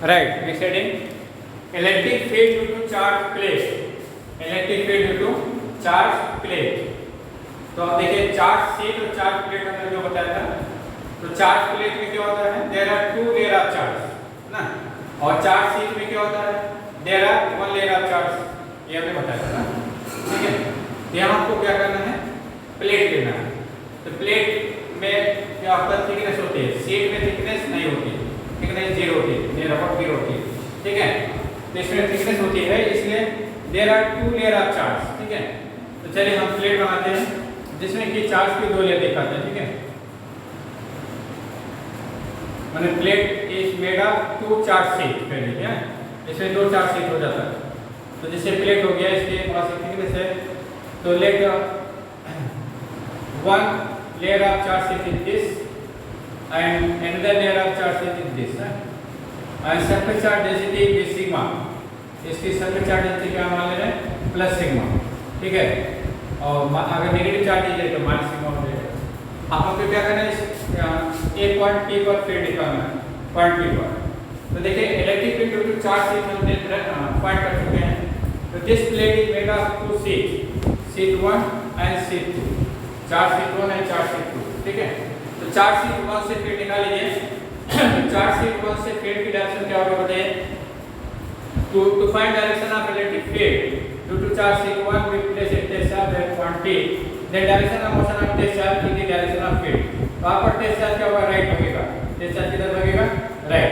Right, we said in electric field due to charged plate. Electric field due to charged plate. तो अब देखिए charge sheet और charge plate में जो बताया था, तो चार्ज प्लेट में क्या होता है, there are two layer of charge ना, और चार्ज शीट में क्या होता है, there are one layer of charge, ये हमने बताया था ना, ठीक है। यहाँ आपको क्या करना है, प्लेट लेना है। तो प्लेट में क्या होता है, थिकनेस होती है, शीट में थिकनेस नहीं होती, थिकनेस जीरो होती है, नियर अबाउट जीरो होती है, ठीक है। तो इसमें थिकनेस होती है, इसलिए there are two layer of charge, ठीक है। तो चलिए हम प्लेट बनाते हैं जिसमें कि चार्ज की दो लेयर दिखाते हैं, ठीक है। मैंने plate is made of two charge sheet कह लीजिए, इसमें दो चार्ज शीट हो जाता है। तो जिससे प्लेट हो गया, इसके पास थिकनेस है, तो let one layer of charge sheet is this and another layer of charge sheet is this, and surface charge density is sigma, इसकी सरफेस चार्ज डेंसिटी क्या मान ले रहे हैं, प्लस सिग्मा, ठीक है। और अगर नेगेटिव चार्ज दीजिए तो माइनस सिग्मा हो जाएगा। आपको क्या करना है, एक पॉइंट पी पर फील्ड निकालना है, पॉइंट पी पर। तो देखिए electric field due to charge sheet हम फाइंड कर चुके हैं। तो this plate is made of two sheet, sheet 1 and sheet 2, charge sheet 1 and charge sheet 2, ठीक है। तो चार्ज शीट 1 से फील्ड निकाल लीजिए। चार्ज शीट 1 से फील्ड की डायरेक्शन क्या होगा बताइए, to find direction of electric field due to charge sheet 1 we place a test charge at point P, then direction of motion of test charge in the direction of field। तो आप पर test charge क्या होगा, right भागेगा, test charge किधर भागेगा, right.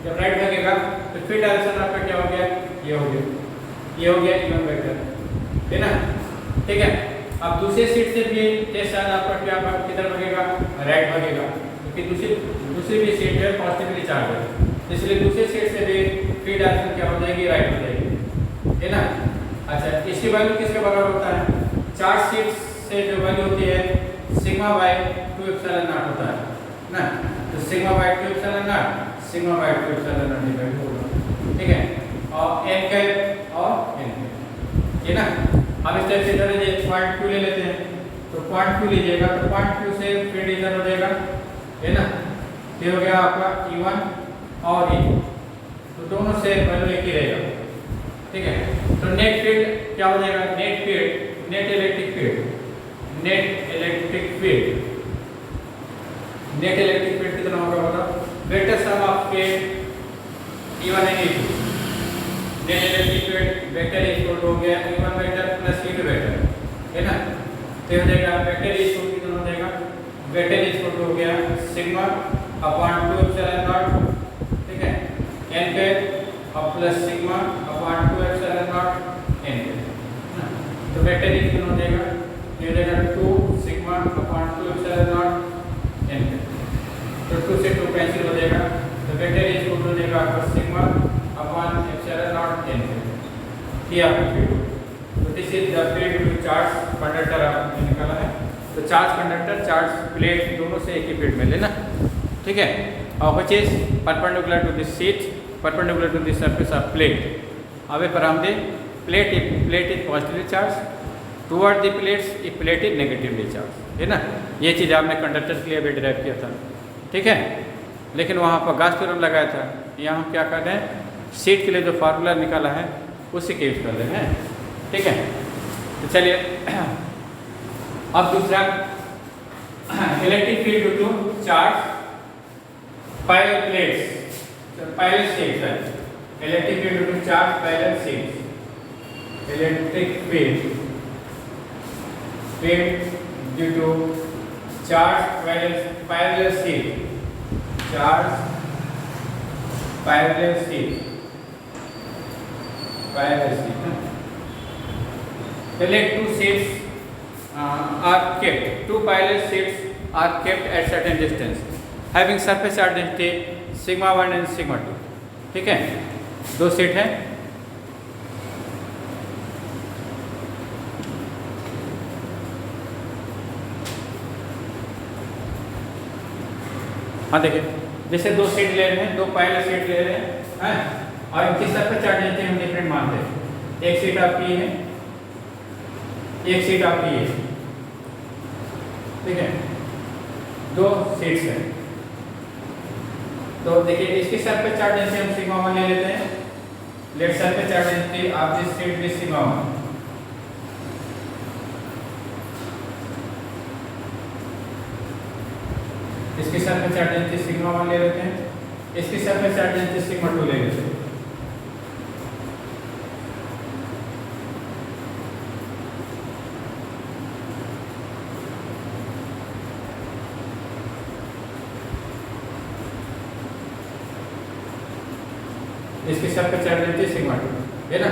जब right भागेगा तो फिर डायरेक्शन आपका क्या हो गया, ये हो गया, ये हो गया इवन वेक्टर, है ना, ठीक है। अब दूसरे सीट से भी टेस्ट चार्ज आपका क्या किधर भागेगा, राइट भागेगा, क्योंकि दूसरी भी सीट है पॉजिटिवली चार्ज है, इसलिए दूसरे सीट से भी फिर डायरेक्शन क्या हो जाएगी, राइट हो जाएगी, है ना। अच्छा, इसकी वैल्यू किसके बराबर होता है, चार्ज शीट से जो वैल्यू होती है सिग्मा बाय 2 एप्सिलॉन नॉट होता है ना। तो sigma bye 2 epsilon not, sigma bye 2 epsilon not ये वैल्यू होगा, ठीक है। और n कैप और n कैप, है ना। अब इस टाइप से इधर ये पॉइंट Q ले लेते हैं, तो पॉइंट Q लीजिएगा, तो पॉइंट Q से फील्ड इधर हो जाएगा, है ना। ये हो गया आपका E1 और E2, तो दोनों से वैल्यू एक ही रहेगा, ठीक है। तो नेट फील्ड क्या हो जाएगा, net field, net electric field, net electric field, net electric field कितना होगा बताओ, vector sum of field E1 and E2, net electric field vector equal हो गया E1 vector plus E2 vector, है ना। तो हो जाएगा वेक्टर इक्वल कितना हो जाएगा, वेक्टर इक्वल हो गया सिग्मा अपॉन 2 एप्सिलॉन नॉट, ठीक है, n पे और plus sigma upon 2 epsilon naught n पे, तो वेक्टर कितना हो जाएगा, ये हो जाएगा 2 sigma upon 2 epsilon naught n पे, तो 2 से 2 कैंसिल हो जाएगा, तो वेक्टर इक्वल हो जाएगा आपका sigma upon epsilon naught n पे, ये आपका फील्ड। तो this is the field to charge conductor आपने निकाला है। तो चार्ज कंडक्टर, चार्ज प्लेट दोनों से एक ही फील्ड में लेना, ठीक है। और which is perpendicular to this sheet, perpendicular to the surface of plate। Away पर हम दे plate is positively charged, toward the plates a plate is negatively charged, है ना। ये चीज़ आपने कंडक्टर के लिए भी ड्राइव किया था, ठीक है। लेकिन वहाँ पर गाउस थ्योरम लगाया था, यहाँ हम क्या कर रहे हैं, शीट के लिए जो फार्मूला निकाला है उसी के यूज कर रहे हैं, ठीक है। तो चलिए अब दूसरा, electric field due to charge parallel plates, parallel sheets है, electric field due to charge parallel sheets, electric field due to charge parallel sheet, charge parallel sheet, parallel sheet. Let two sheets are kept, two parallel sheets are kept at certain distance, having surface charge density sigma 1 and sigma 2, ठीक है। दो sheet है, हाँ देखिए, जैसे दो sheet ले रहे हैं, दो पैरेलल शीट ले रहे हैं, और इनकी सरफेस चार्ज डेंसिटी हम डिफरेंट मानते हैं। एक शीट आपकी है, एक शीट आपकी है, ठीक है, दो शीट्स हैं। तो देखिए इसके सरफेस चार्ज डेंसिटी हम सिग्मा 1 ले लेते हैं। Let surface charge density of this sheet is sigma 1। इसकी सरफेस चार्ज डेंसिटी सिग्मा 1 ले लेते हैं। इसकी सरफेस चार्ज डेंसिटी सिग्मा 2 ले लेते हैं। इसकी सरफेस चार्ज डेंसिटी सिग्मा 2 है ना।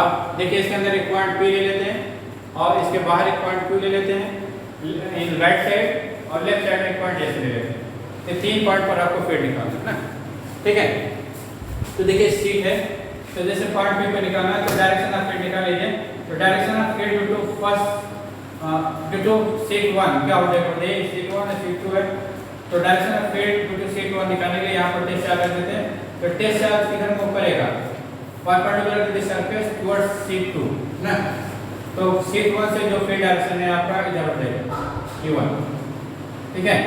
अब देखिए इसके अंदर एक पॉइंट P ले लेते हैं और इसके बाहर एक पॉइंट Q ले लेते हैं इन राइट साइड और लेफ्ट साइड में एक पॉइंट S ले लेते हैं। ये 3 पॉइंट पर आपको फील्ड निकालना है ना, ठीक है। तो देखिए शीट है, तो जैसे पॉइंट P पे निकालना है तो डायरेक्शन ऑफ फील्ड निकाल लीजिए। तो direction of field due to first due to sheet 1 क्या हो जाएगा, ये शीट 1 है शीट 2 है। तो direction of field due to sheet 1 निकालने के लिए यहाँ पर टेस्ट चार्ज रख देते हैं। तो टेस्ट चार्ज किधर मूव करेगा, perpendicular to the surface towards sheet 2 ना। तो शीट 1 से जो फील्ड डायरेक्शन है आपका इधर हो जाएगा Q1, ठीक है।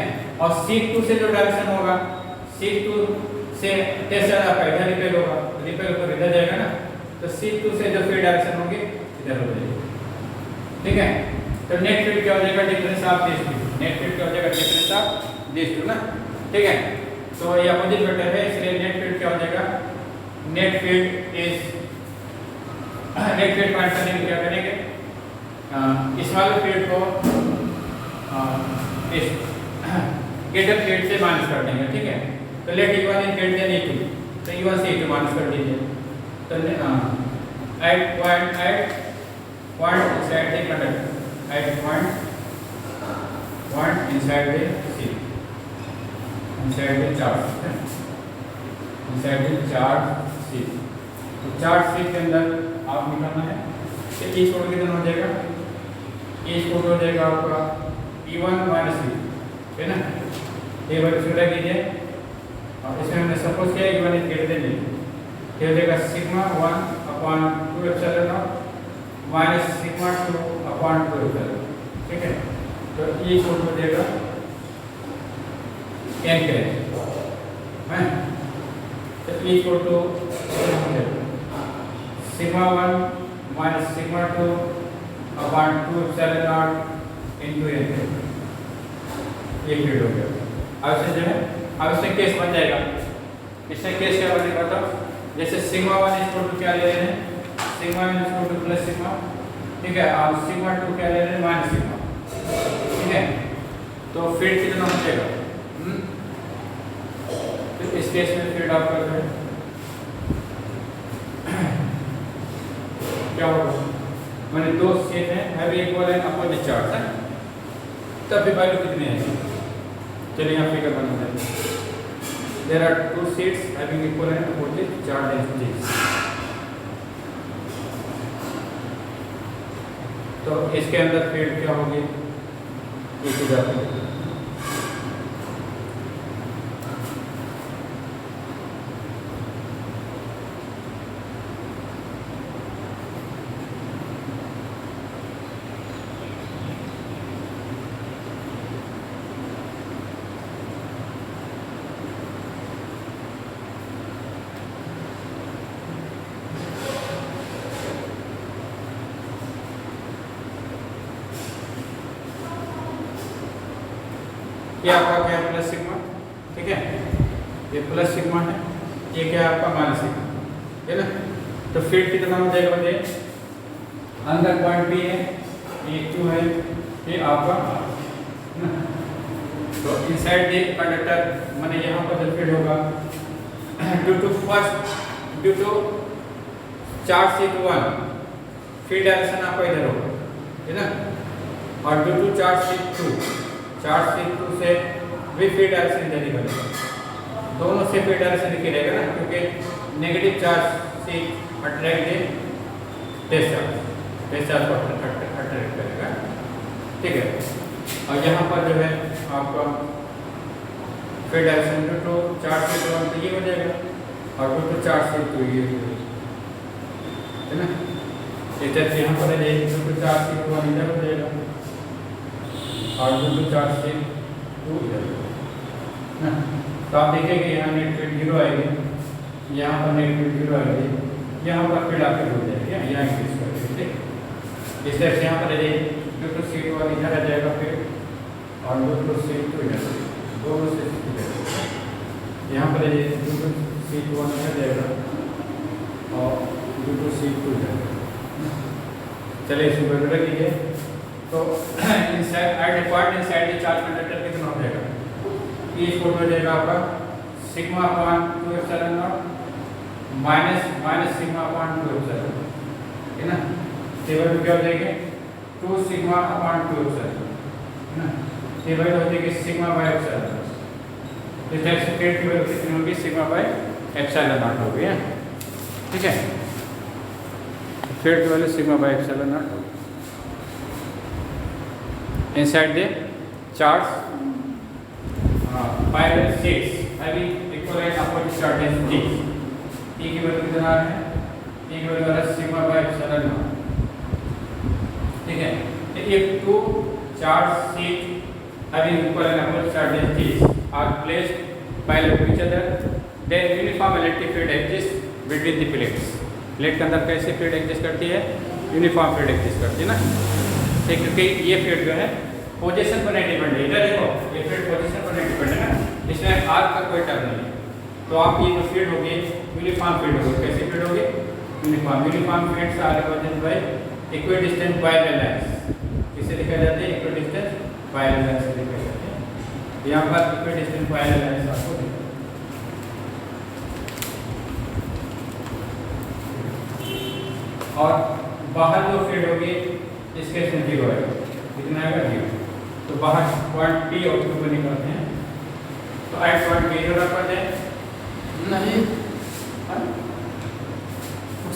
और शीट 2 से जो डायरेक्शन होगा, शीट 2 से टेस्ट चार्ज आपका इधर रिपेल होगा, रिपेल होकर इधर जाएगा ना। तो शीट 2 से जो फील्ड डायरेक्शन होगी इधर हो जाएगी, ठीक है। तो नेट फील्ड क्या हो जाएगा, difference of this two. Net field क्या हो जाएगा, डिफरेंस ऑफ दिस टू ना, ठीक है। तो ये अपोजिट वेक्टर है, इसलिए नेट फील्ड क्या हो जाएगा, net field is net field find करने के लिए क्या करेंगे, इस वाले फील्ड को इस गेटर फील्ड से माइनस कर देंगे, ठीक है। तो late E1 is greater than E2, तो E1 से E2 माइनस कर दीजिए। तो at point inside the conductor, at point inside the sheet, inside the charge, inside the charge sheet. तो चार्ज शीट के अंदर आप निकालना है तो E स्क्वायर कितना हो जाएगा, E स्क्वायर हो जाएगा आपका E1 माइनस E, है ना। ये बार इसको रख दीजिए और इसमें हमने सपोज किया E1 is greater than E2, ये हो जाएगा sigma 1 upon 2 epsilon naught minus sigma 2 upon 2 epsilon, ठीक है। तो E स्क्वायर हो जाएगा n के हैं, तो E equal to sigma 1 minus sigma 2 upon 2 epsilon naught into n, ये फील्ड हो गया। अब इससे जो है, अब इससे केस बन जाएगा। इससे केस क्या बनेगा, तो जैसे सिग्मा 1 इक्वल टू क्या ले रहे हैं, sigma 1 equal to plus sigma, ठीक है। और सिग्मा 2 क्या ले रहे हैं, माइनस सिग्मा, ठीक है। तो फील्ड कितना हो जाएगा, तो इस केस में फील्ड आपका जो है क्या होगा, मैंने दो शीट है heavy equal and opposite charge है, तब भी वैल्यू कितनी है, चलिए यहाँ फिगर बना देते हैं। There are two sheets having equal and opposite charge densities. तो इसके अंदर फील्ड क्या होगी, ये चीज आती है। ये आपका क्या है, प्लस सिग्मा, ठीक है। ये प्लस सिग्मा है, ये क्या है आपका माइनस सिग्मा, है ना। तो फील्ड कितना हो जाएगा, बताइए। अंदर पॉइंट B है, ये Q है, ये आपका, तो इनसाइड द कंडक्टर माने यहाँ पर जो फील्ड होगा due to charge sheet 1 field direction आपका इधर होगा, है ना। और due to charge sheet 2, charge sheet 2 से भी फील्ड डायरेक्शन इधर निकलेगा, दोनों से फील्ड डायरेक्शन निकलेगा ना, क्योंकि नेगेटिव चार्ज से अट्रैक्ट द टेस्ट चार्ज को अट्रैक्ट करेगा, ठीक है। और यहाँ पर जो है आपका field direction due to charge sheet 1 तो ये हो जाएगा, और ड्यू टू चार्ज शीट 2 ये है ना। इधर से यहाँ पर है ड्यू टू चार्ज शीट 1 इधर हो जाएगा, और ड्यू टू चार्ज शीट 2 इधर ना। तो आप देखेंगे यहाँ नेट फील्ड 0 आएगी, यहाँ पर नेट फील्ड 0 आएगी, यहाँ पर फील्ड आपकी हो जाएगी, यहाँ इंक्रीज कर देंगे। इस तरह से यहाँ पर आ जाइए, न्यूट्रल सीट 1 इधर आ जाएगा फिर, और न्यूट्रल सीट 2 इधर, दोनों से यहाँ पर आ जाइए, न्यूट्रल सीट 1 इधर जाएगा और न्यूट्रल सीट 2 इधर। चलिए इसको रख लीजिए। तो inside at point inside the charge conductor कितना हो जाएगा, ये इक्वल हो जाएगा आपका sigma upon 2 epsilon naught minus sigma upon 2 epsilon, है ना। टेबल में क्या हो जाएगा 2 सिग्मा अपॉन 2 एप्सिलॉन, है ना। टेबल हो जाएगी सिग्मा बाय एप्सिलॉन। इस तरह से फिर टेबल कितनी होगी, सिग्मा बाय एप्सिलॉन नॉट होगी, ठीक है। फिर table sigma by epsilon not होगी inside the charge parallel sheets having equivalent opposite charge densities. E की वैल्यू कितना है, E की वैल्यू है सिग्मा बाय एप्सिलॉन नॉट, ठीक है। if two charge sheets having equivalent opposite charge densities are placed parallel to each other, then uniform electric field exists between the plates. Plate के अंदर कैसे field exist करती है, uniform field exist करती है ना, ठीक। क्योंकि ये फील्ड जो है पोजीशन पर नहीं डिपेंड है, इधर देखो ये फील्ड पोजीशन पर नहीं डिपेंड है ना, इसमें आर का कोई टर्म नहीं है। तो आप ये जो फील्ड होगी यूनिफॉर्म फील्ड होगी, कैसी फील्ड होगी, uniform fields are represented by equidistant parallel lines. किससे लिखा जाता है, इक्विडिस्टेंट पैरेलल लाइंस से लिखा जाता है। यहाँ पर इक्विडिस्टेंट पैरेलल लाइंस आपको और बाहर जो फील्ड होगी इसके से 0 है, कितना आएगा 0। तो बाहर पॉइंट P और Q को निकालते हैं, तो एट पॉइंट P जो रख दें नहीं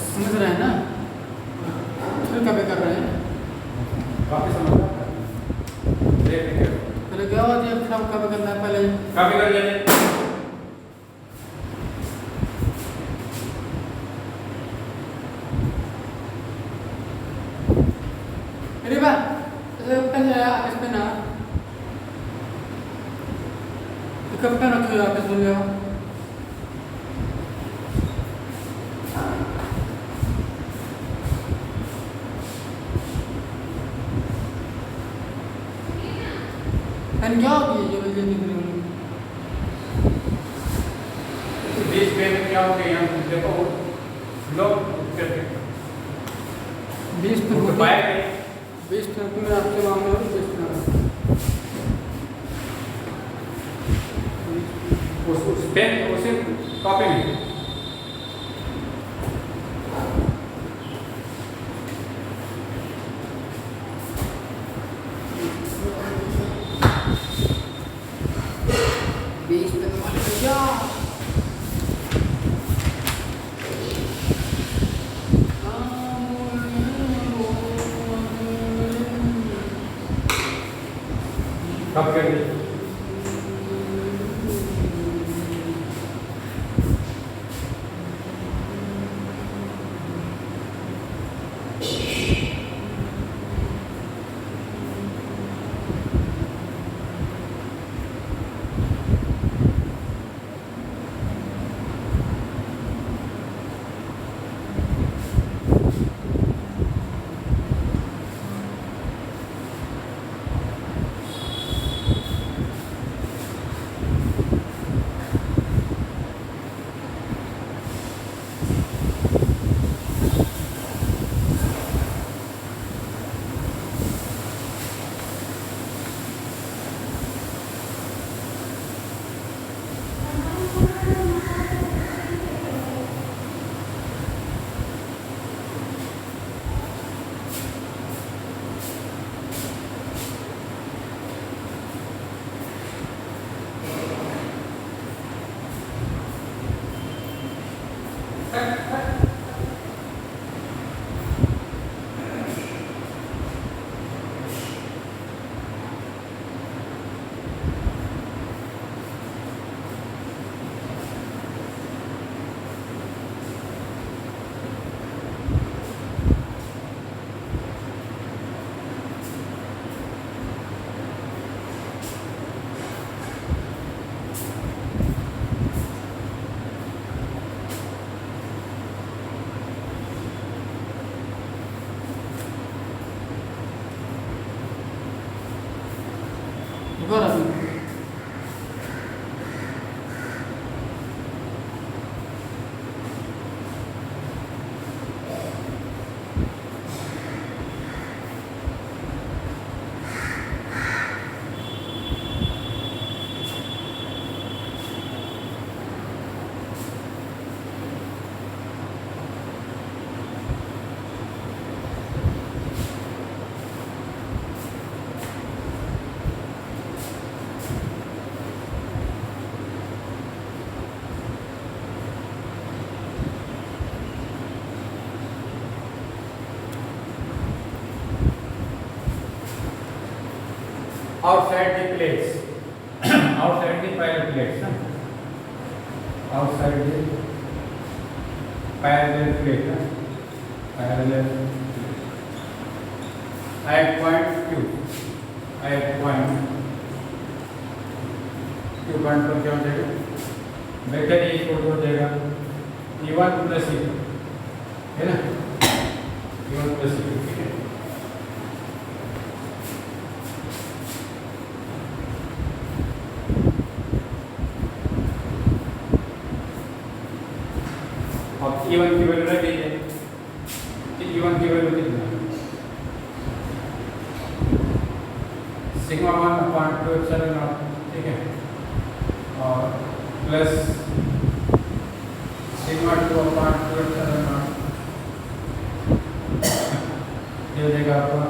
समझ रहे हैं ना, फिर कभी कर रहे हैं काफी समझ पहले क्या होता है, फिर कभी करना है, पहले काफी कर लेते। कब पे रखे हो आप इस दुनिया में, क्या होगी ये बिजली निकली हुई बीच में क्या हो गया, देखो लोग 20 तो पाएगा 20 में आपके मामले में 20 उस पेन उसे कॉपी में कब कर दी और अभी outside the plates, outside the parallel plates, outside the parallel plate, parallel at point Q, at point Q point पर क्या हो जाएगा? वेक्टर ए इक्वल हो जाएगा E1 प्लस E, है ना? E1 प्लस E, ठीक है? E1 की वैल्यू रख दीजिए कि E1 की वैल्यू कितना है? सिग्मा 1 अपॉन 2 एप्सिलॉन नॉट, ठीक है, और plus sigma 2 upon 2 epsilon not, ये हो जाएगा आपका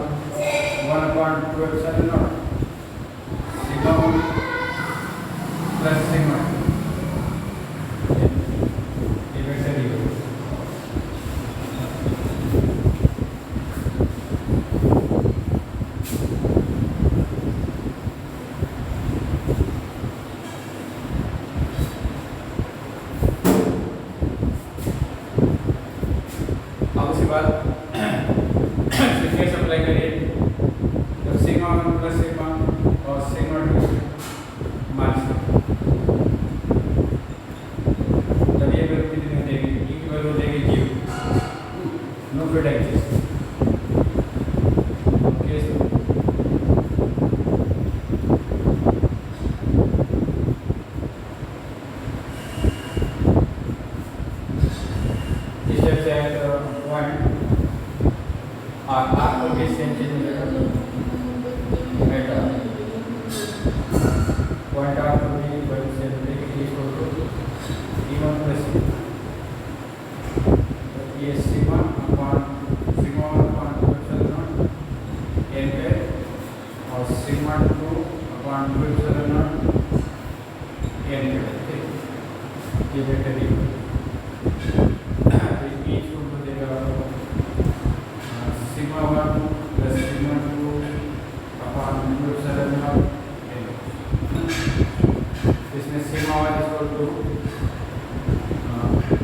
1 upon 2 epsilon not sigma 1 plus sigma 2, ये वेक्टर ही होगा। सीक्वेंस अप्लाई करिए तो सिग्मा 1 प्लस सिग्मा और सिग्मा 2 माइनस, जब ये वैल्यू कितनी हो जाएगी? ई की वैल्यू हो जाएगी 0, नो फिट एक्सिस। इस टाइप से है तो पॉइंट और आपको भी सेम चीज मिलेगा, पॉइंट आपको भी वही सेम मिलेगी E1 प्लस E, तो ये sigma 1 upon 2 epsilon naught n पे और sigma 2 upon 2 epsilon naught n पे, ठीक, ये वेक्टर है। Sigma 1 plus sigma 2 upon 2 epsilon naught n, इसमें sigma 1 equal to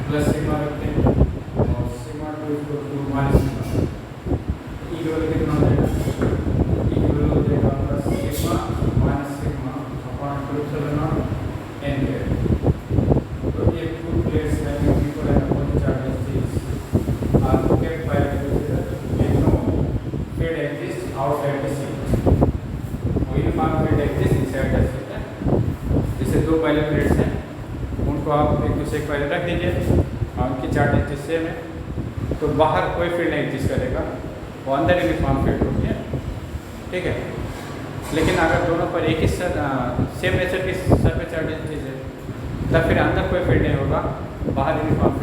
plus sigma रखते हैं और sigma 2 equal to minus sigma, E की वैल्यू कितना हो जाएगा? ई की वैल्यू हो जाएगा plus sigma minus sigma upon 2 epsilon naught n है। तो ये टू प्लेट्स है equal and opposite charges are located by field exists outside the seat, uniform field exists inside the seat है। जैसे दो पहले प्लेट्स हैं, उनको आप एक दूसरे के पहले रख दीजिए और उनकी चार्ज जिस सेम है, तो बाहर कोई फील्ड नहीं एग्जिस्ट करेगा, वो अंदर यूनिफॉर्म फील्ड होती है, ठीक है। लेकिन अगर दोनों पर एक ही सेम नेचर की सरफेस चार्ज है, तब फिर अंदर कोई फील्ड नहीं होगा, बाहर यूनिफॉर्म